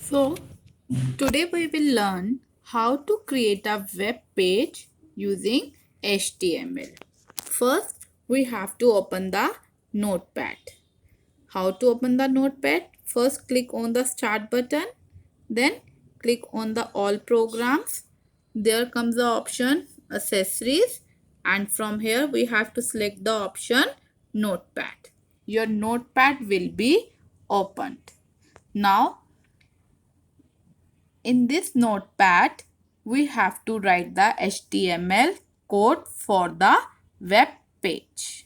So, today we will learn how to create a web page using HTML. First, we have to open the notepad. How to open the notepad? First, click on the start button. Then, click on the all programs. There comes the option accessories. And from here, we have to select the option notepad. Your notepad will be opened. Now, in this notepad, we have to write the HTML code for the web page.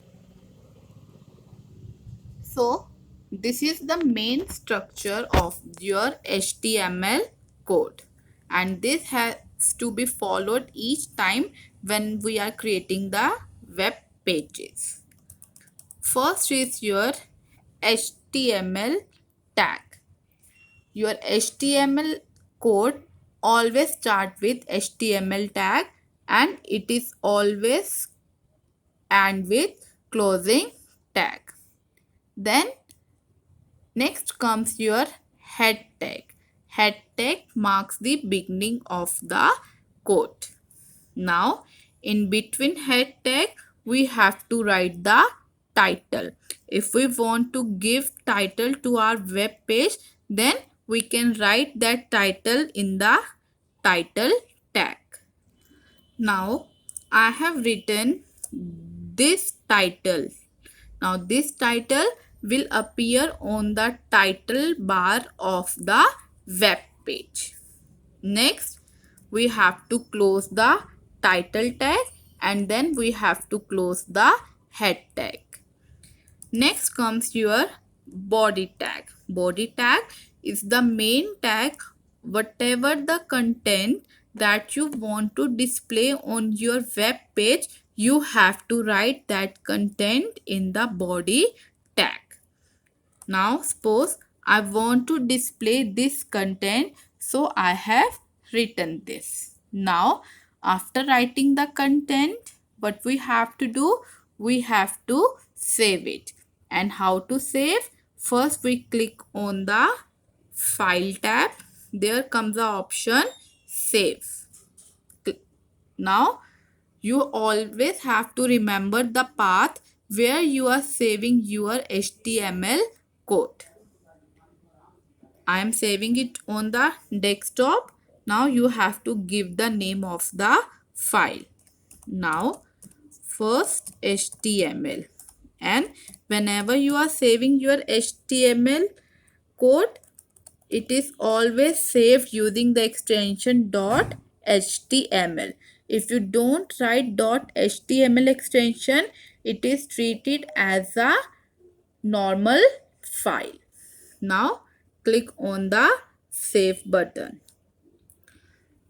So, this is the main structure of your HTML code, and this has to be followed each time when we are creating the web pages. First is your HTML tag. Your HTML code always start with HTML tag and it is always end with closing tag. Then next comes your head tag. Head tag marks the beginning of the code. Now in between head tag we have to write the title. If we want to give title to our web page, then we can write that title in the title tag. Now I have written this title. Now this title will appear on the title bar of the web page. Next, we have to close the title tag and then we have to close the head tag. Next comes your body tag. Body tag is the main tag. Whatever the content that you want to display on your web page, you have to write that content in the body tag. Now suppose I want to display this content, so I have written this. Now after writing the content, what we have to do? We have to save it. And how to save? First we click on the file tab. There comes the option save. Now you always have to remember the path where you are saving your HTML code. I am saving it on the desktop. Now you have to give the name of the file. Now first HTML, and whenever you are saving your HTML code, it is always saved using the extension .html. If you don't write .html extension, it is treated as a normal file. Now click on the save button.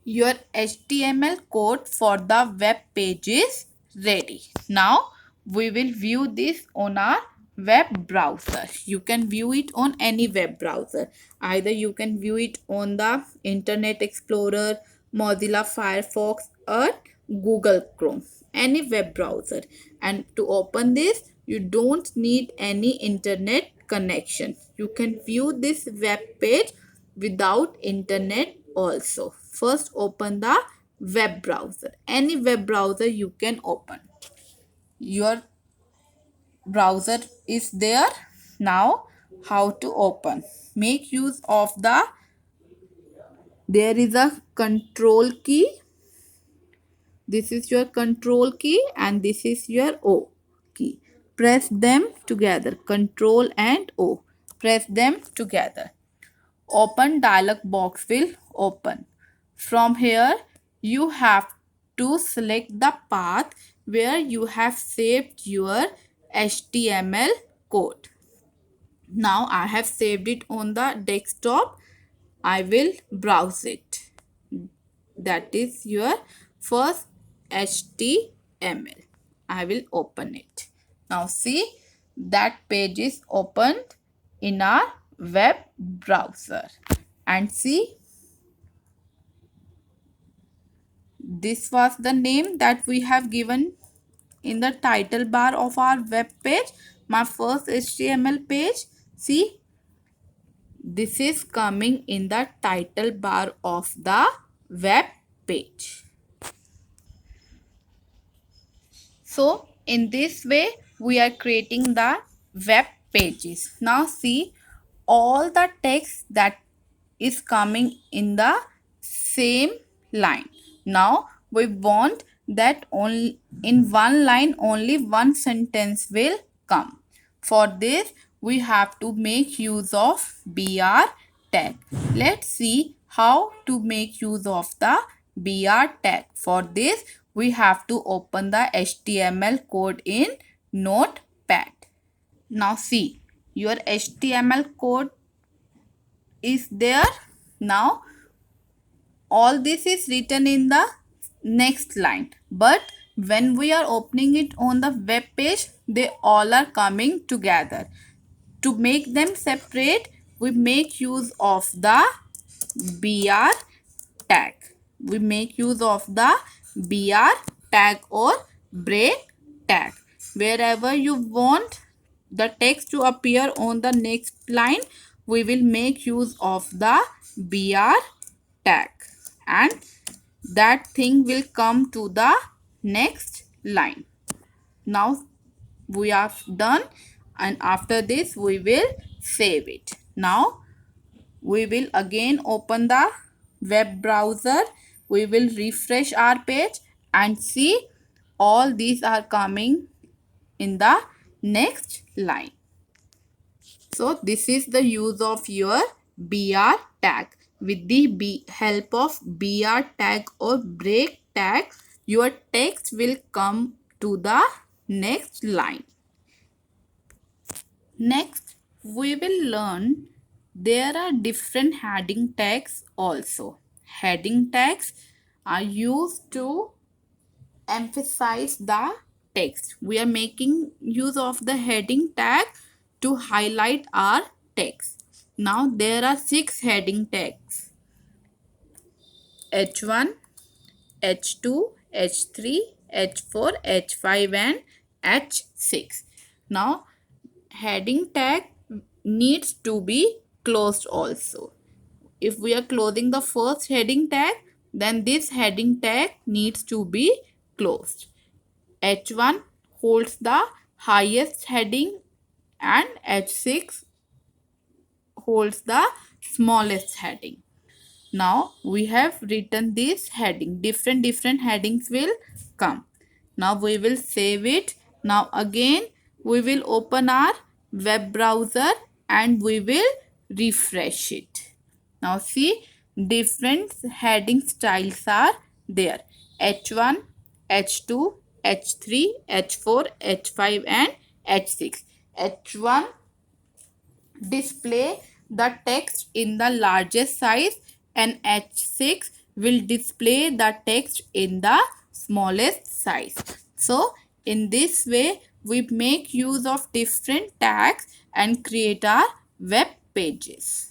Your HTML code for the web page is ready. Now we will view this on our web browser. You can view it on any web browser. Either you can view it on the Internet Explorer, Mozilla Firefox, or Google Chrome, any web browser. And to open this, you don't need any internet connection. You can view this web page without internet also. First open the web browser. Any web browser you can open. Your browser is there. Now how to open? Make use of there is a control key. This is your control key and this is your O key. Press them together. Control and O. Press them together. Open dialog box will open. From here you have to select the path where you have saved your HTML code. Now I have saved it on the desktop. I will browse it. That is your first HTML. I will open it. Now see, that page is opened in our web browser. And see, this was the name that we have given in the title bar of our web page. My first HTML page. See, this is coming in the title bar of the web page. So in this way we are creating the web pages. Now see, all the text that is coming in the same line. Now we want that only in one line only one sentence will come. For this we have to make use of BR tag. Let's see how to make use of the BR tag. For this we have to open the HTML code in Notepad. Now see, your HTML code is there. Now all this is written in the next line, but when we are opening it on the web page, they all are coming together. To make them separate, we make use of the BR tag. We make use of the BR tag or break tag. Wherever you want the text to appear on the next line, we will make use of the BR tag, and that thing will come to the next line. Now we are done, and after this we will save it. Now we will again open the web browser. We will refresh our page and see all these are coming in the next line. So this is the use of your BR tag. With the help of BR tag or break tag, your text will come to the next line. Next, we will learn there are different heading tags also. Heading tags are used to emphasize the text. We are making use of the heading tag to highlight our text. Now there are 6 heading tags: H1, H2, H3, H4, H5 and H6. Now heading tag needs to be closed also. If we are closing the first heading tag, then this heading tag needs to be closed. H1 holds the highest heading and H6 holds the smallest heading. Now we have written this heading. Different headings will come. Now we will save it. Now again we will open our web browser and we will refresh it. Now see, different heading styles are there: H1, H2, H3, H4, H5 and H6. H1 display the text in the largest size and H6 will display the text in the smallest size. So in this way we make use of different tags and create our web pages.